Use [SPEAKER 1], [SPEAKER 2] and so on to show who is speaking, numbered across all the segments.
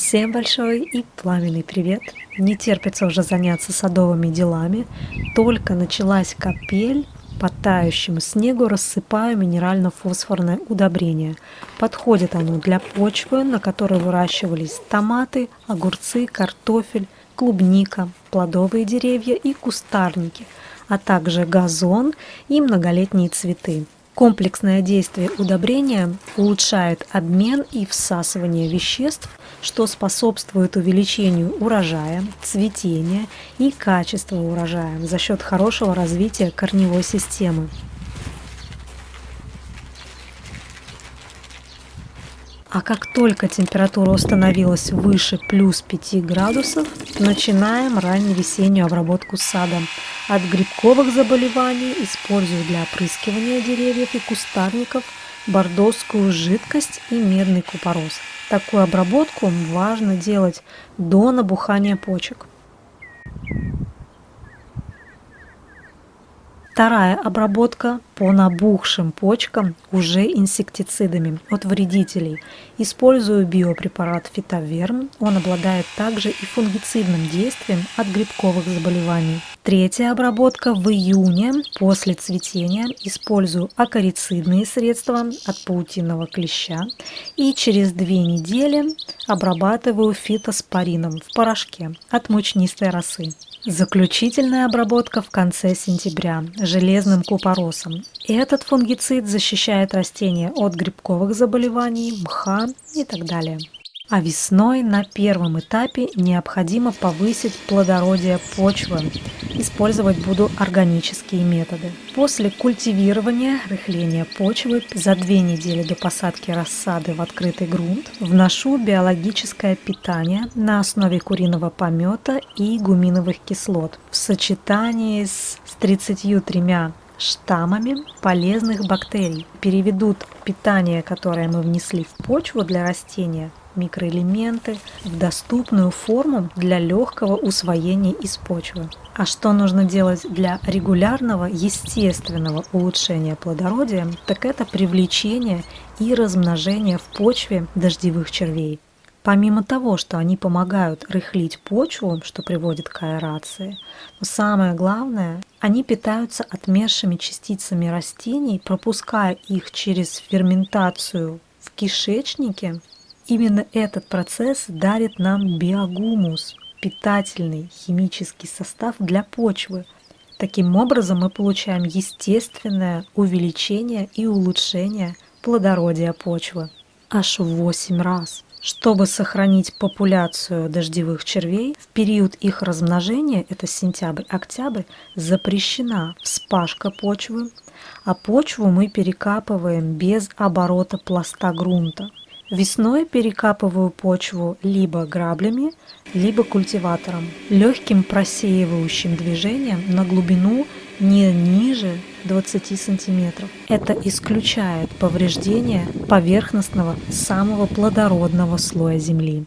[SPEAKER 1] Всем большой и пламенный привет! Не терпится уже заняться садовыми делами. Только началась капель, по тающему снегу рассыпаю минерально-фосфорное удобрение. Подходит оно для почвы, на которой выращивались томаты, огурцы, картофель, клубника, плодовые деревья и кустарники, а также газон и многолетние цветы. Комплексное действие удобрения улучшает обмен и всасывание веществ, что способствует увеличению урожая, цветения и качества урожая за счет хорошего развития корневой системы. А как только температура установилась выше плюс 5 градусов, начинаем ранневесеннюю обработку сада. От грибковых заболеваний использую для опрыскивания деревьев и кустарников бордоскую жидкость и медный купорос. Такую обработку важно делать до набухания почек. Вторая обработка по набухшим почкам уже инсектицидами от вредителей. Использую биопрепарат Фитоверм. Он обладает также и фунгицидным действием от грибковых заболеваний. Третья обработка в июне после цветения. Использую акарицидные средства от паутинного клеща. И через 2 недели обрабатываю фитоспорином в порошке от мучнистой росы. Заключительная обработка в конце сентября железным купоросом. Этот фунгицид защищает растения от грибковых заболеваний, мха и так далее. А весной на первом этапе необходимо повысить плодородие почвы. Использовать буду органические методы. После культивирования, рыхления почвы за 2 недели до посадки рассады в открытый грунт вношу биологическое питание на основе куриного помета и гуминовых кислот в сочетании с 33 штаммами полезных бактерий. Переведут питание, которое мы внесли в почву для растения, микроэлементы в доступную форму для легкого усвоения из почвы. А что нужно делать для регулярного, естественного улучшения плодородия, так это привлечение и размножение в почве дождевых червей. Помимо того, что они помогают рыхлить почву, что приводит к аэрации, но самое главное, они питаются отмершими частицами растений, пропуская их через ферментацию в кишечнике. Именно этот процесс дарит нам биогумус, питательный химический состав для почвы. Таким образом мы получаем естественное увеличение и улучшение плодородия почвы аж в 8 раз. Чтобы сохранить популяцию дождевых червей, в период их размножения, это сентябрь-октябрь, запрещена вспашка почвы, а почву мы перекапываем без оборота пласта грунта. Весной перекапываю почву либо граблями, либо культиватором, легким просеивающим движением на глубину не ниже 20 см. Это исключает повреждение поверхностного самого плодородного слоя земли.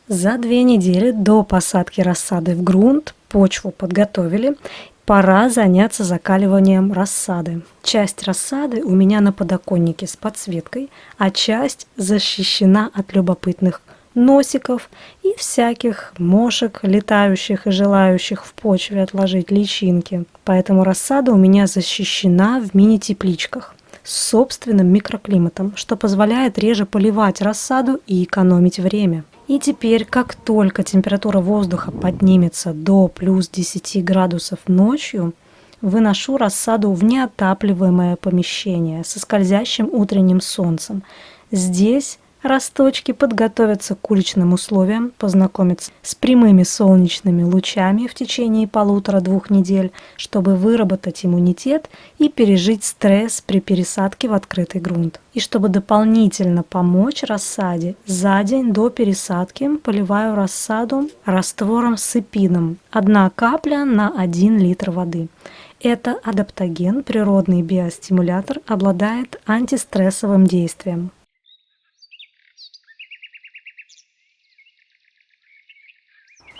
[SPEAKER 1] За 2 недели до посадки рассады в грунт почву подготовили. Пора заняться закаливанием рассады. Часть рассады у меня на подоконнике с подсветкой, а часть защищена от любопытных носиков и всяких мошек, летающих и желающих в почве отложить личинки. Поэтому рассада у меня защищена в мини-тепличках с собственным микроклиматом, что позволяет реже поливать рассаду и экономить время. И теперь, как только температура воздуха поднимется до плюс 10 градусов ночью, выношу рассаду в неотапливаемое помещение со скользящим утренним солнцем. Здесь росточки подготовятся к уличным условиям, познакомятся с прямыми солнечными лучами в течение 1,5-2 недель, чтобы выработать иммунитет и пережить стресс при пересадке в открытый грунт. И чтобы дополнительно помочь рассаде, за день до пересадки поливаю рассаду раствором с эпином. 1 капля на 1 литр воды. Это адаптоген, природный биостимулятор, обладает антистрессовым действием.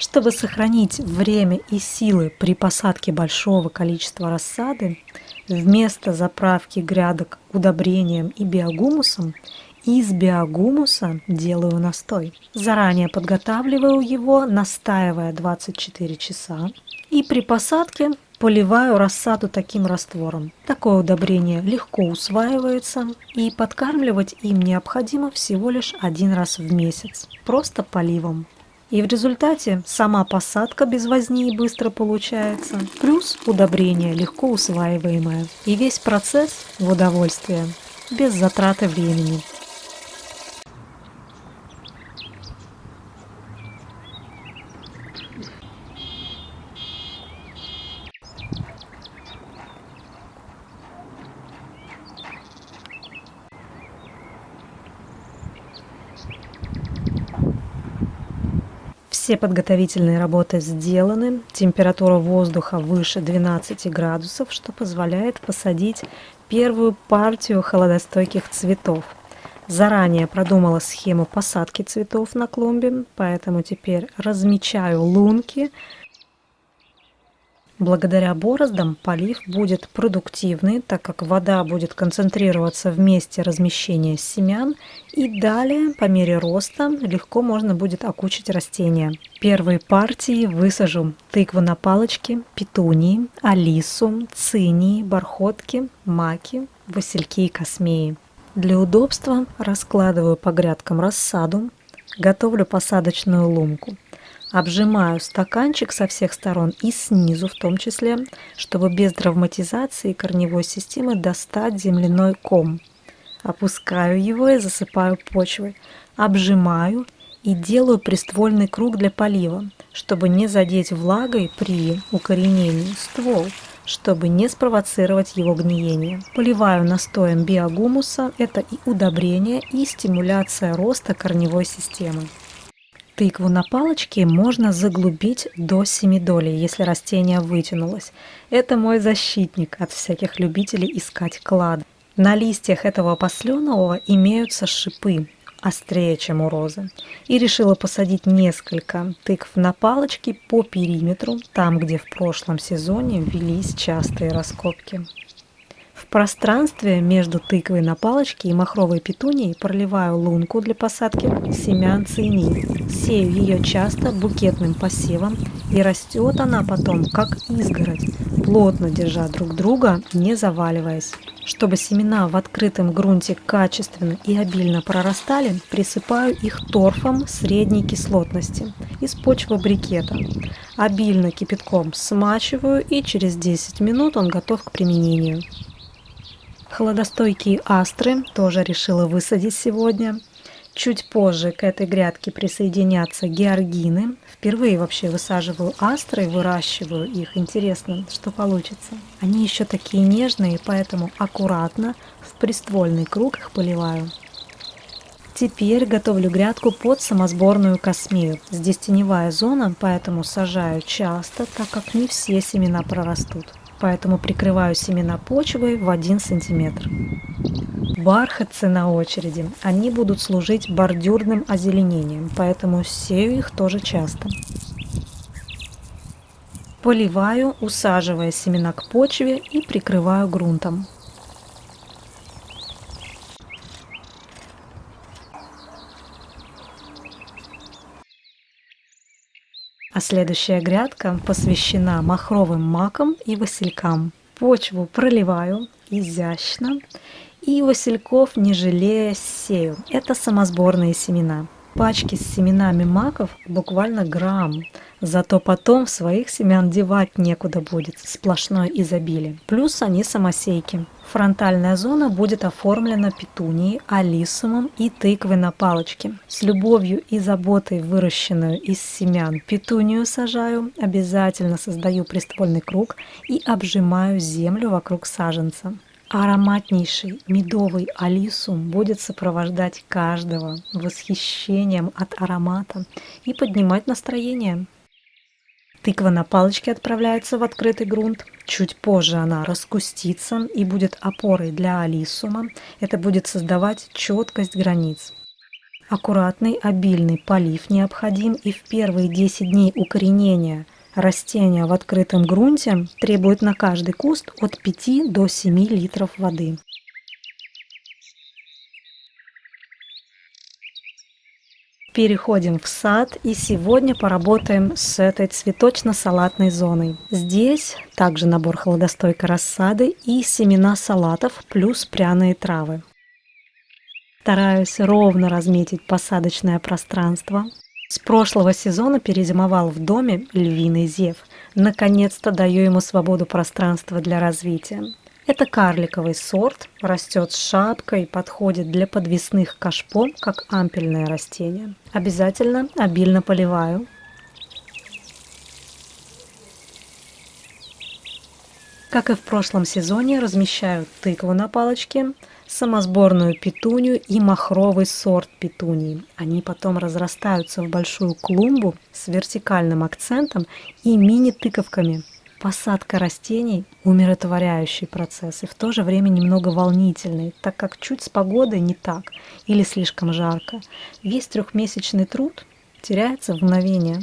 [SPEAKER 1] Чтобы сохранить время и силы при посадке большого количества рассады, вместо заправки грядок удобрением и биогумусом, из биогумуса делаю настой. Заранее подготавливаю его, настаивая 24 часа, и при посадке поливаю рассаду таким раствором. Такое удобрение легко усваивается, и подкармливать им необходимо всего лишь один раз в месяц, просто поливом. И в результате сама посадка без возни и быстро получается, плюс удобрение легко усваиваемое. И весь процесс в удовольствие, без затраты времени. Все подготовительные работы сделаны, температура воздуха выше 12 градусов, что позволяет посадить первую партию холодостойких цветов. Заранее продумала схему посадки цветов на клумбе, поэтому теперь размечаю лунки. Благодаря бороздам полив будет продуктивный, так как вода будет концентрироваться в месте размещения семян, и далее, по мере роста, легко можно будет окучить растения. Первые партии высажу тыкву на палочке, петунии, алису, цинии, бархотки, маки, васильки и космеи. Для удобства раскладываю по грядкам рассаду, готовлю посадочную лунку. Обжимаю стаканчик со всех сторон и снизу в том числе, чтобы без травматизации корневой системы достать земляной ком. Опускаю его и засыпаю почвой. Обжимаю и делаю приствольный круг для полива, чтобы не задеть влагой при укоренении ствол, чтобы не спровоцировать его гниение. Поливаю настоем биогумуса, это и удобрение, и стимуляция роста корневой системы. Тыкву на палочке можно заглубить до 7 долей, если растение вытянулось. Это мой защитник от всяких любителей искать клад. На листьях этого посленового имеются шипы, острее, чем у розы. И решила посадить несколько тыкв на палочке по периметру, там, где в прошлом сезоне велись частые раскопки. В пространстве между тыквой на палочке и махровой петунией проливаю лунку для посадки семян цинии. Сею ее часто букетным посевом, и растет она потом как изгородь, плотно держа друг друга, не заваливаясь. Чтобы семена в открытом грунте качественно и обильно прорастали, присыпаю их торфом средней кислотности из почвобрикета. Обильно кипятком смачиваю, и через 10 минут он готов к применению. Холодостойкие астры тоже решила высадить сегодня. Чуть позже к этой грядке присоединятся георгины. Впервые вообще высаживаю астры, выращиваю их. Интересно, что получится. Они еще такие нежные, поэтому аккуратно в приствольный круг их поливаю. Теперь готовлю грядку под самосборную космею. Здесь теневая зона, поэтому сажаю часто, так как не все семена прорастут. Поэтому прикрываю семена почвой в 1 сантиметр. Бархатцы на очереди. Они будут служить бордюрным озеленением, поэтому сею их тоже часто. Поливаю, усаживая семена к почве, и прикрываю грунтом. А следующая грядка посвящена махровым макам и василькам. Почву проливаю изящно и васильков не жалея сею. Это самосборные семена. Пачки с семенами маков буквально грамм. Зато потом своих семян девать некуда будет, сплошное изобилие. Плюс они самосейки. Фронтальная зона будет оформлена петунией, алисумом и тыквой на палочке. С любовью и заботой выращенную из семян петунию сажаю, обязательно создаю приствольный круг и обжимаю землю вокруг саженца. Ароматнейший медовый алисум будет сопровождать каждого восхищением от аромата и поднимать настроение. Тыква на палочке отправляется в открытый грунт. Чуть позже она раскустится и будет опорой для алисума. Это будет создавать четкость границ. Аккуратный, обильный полив необходим, и в первые 10 дней укоренения растения в открытом грунте требует на каждый куст от 5 до 7 литров воды. Переходим в сад, и сегодня поработаем с этой цветочно-салатной зоной. Здесь также набор холодостойкой рассады и семена салатов плюс пряные травы. Стараюсь ровно разметить посадочное пространство. С прошлого сезона перезимовал в доме львиный зев. Наконец-то даю ему свободу пространства для развития. Это карликовый сорт, растет с шапкой, подходит для подвесных кашпо, как ампельное растение. Обязательно обильно поливаю. Как и в прошлом сезоне, размещаю тыкву на палочке, самосборную петунию и махровый сорт петунии. Они потом разрастаются в большую клумбу с вертикальным акцентом и мини-тыковками. Посадка растений – умиротворяющий процесс и в то же время немного волнительный, так как чуть с погодой не так или слишком жарко. Весь трехмесячный труд теряется в мгновение.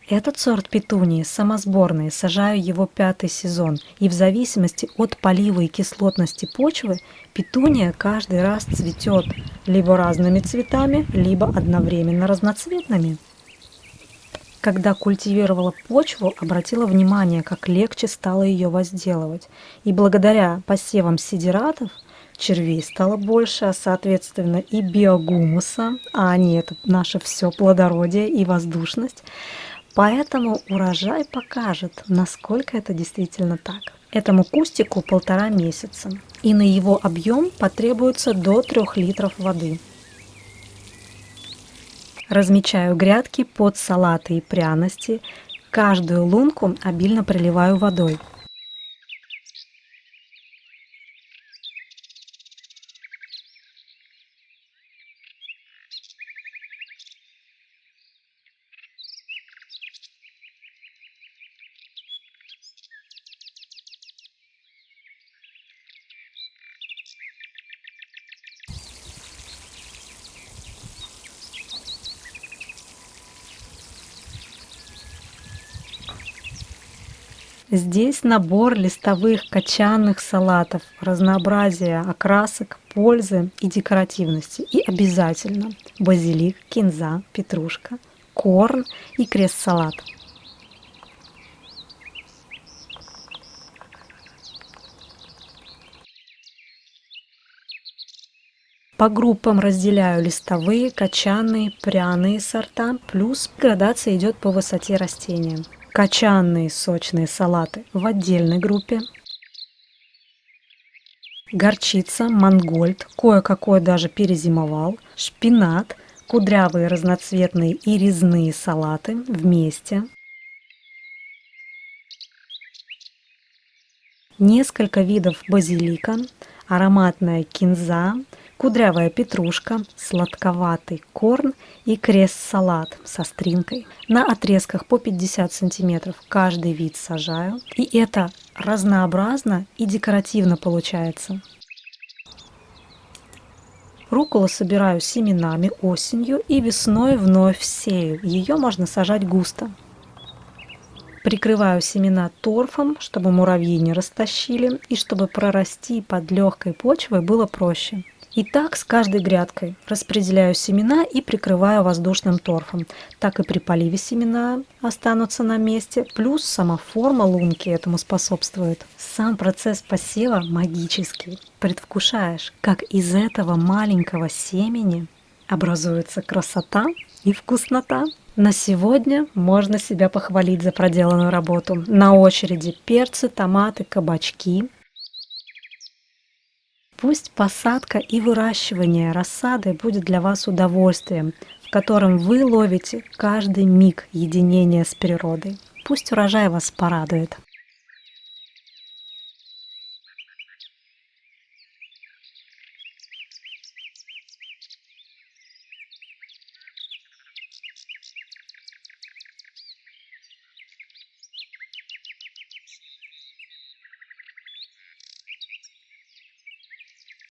[SPEAKER 1] Этот сорт петунии самосборный, сажаю его 5-й сезон, и в зависимости от полива и кислотности почвы петуния каждый раз цветет либо разными цветами, либо одновременно разноцветными. Когда культивировала почву, обратила внимание, как легче стало ее возделывать, и благодаря посевам сидератов червей стало больше, а соответственно и биогумуса, а они это наше все плодородие и воздушность. Поэтому урожай покажет, насколько это действительно так. Этому кустику 1,5 месяца, и на его объем потребуется до 3 литров воды. Размечаю грядки под салаты и пряности, каждую лунку обильно проливаю водой. Здесь набор листовых качанных салатов, разнообразие окрасок, пользы и декоративности. И обязательно базилик, кинза, петрушка, корн и крест-салат. По группам разделяю листовые, качанные, пряные сорта, плюс градация идет по высоте растения. Качанные сочные салаты в отдельной группе. Горчица, мангольд, кое-какой даже перезимовал, шпинат, кудрявые разноцветные и резные салаты вместе. Несколько видов базилика, ароматная кинза, кудрявая петрушка, сладковатый корн и крест-салат со стринкой. На отрезках по 50 см каждый вид сажаю. И это разнообразно и декоративно получается. Рукколу собираю семенами осенью и весной вновь сею. Ее можно сажать густо. Прикрываю семена торфом, чтобы муравьи не растащили и чтобы прорасти под легкой почвой было проще. И так с каждой грядкой распределяю семена и прикрываю воздушным торфом. Так и при поливе семена останутся на месте, плюс сама форма лунки этому способствует. Сам процесс посева магический. Предвкушаешь, как из этого маленького семени образуется красота и вкуснота. На сегодня можно себя похвалить за проделанную работу. На очереди перцы, томаты, кабачки. Пусть посадка и выращивание рассады будет для вас удовольствием, в котором вы ловите каждый миг единения с природой. Пусть урожай вас порадует.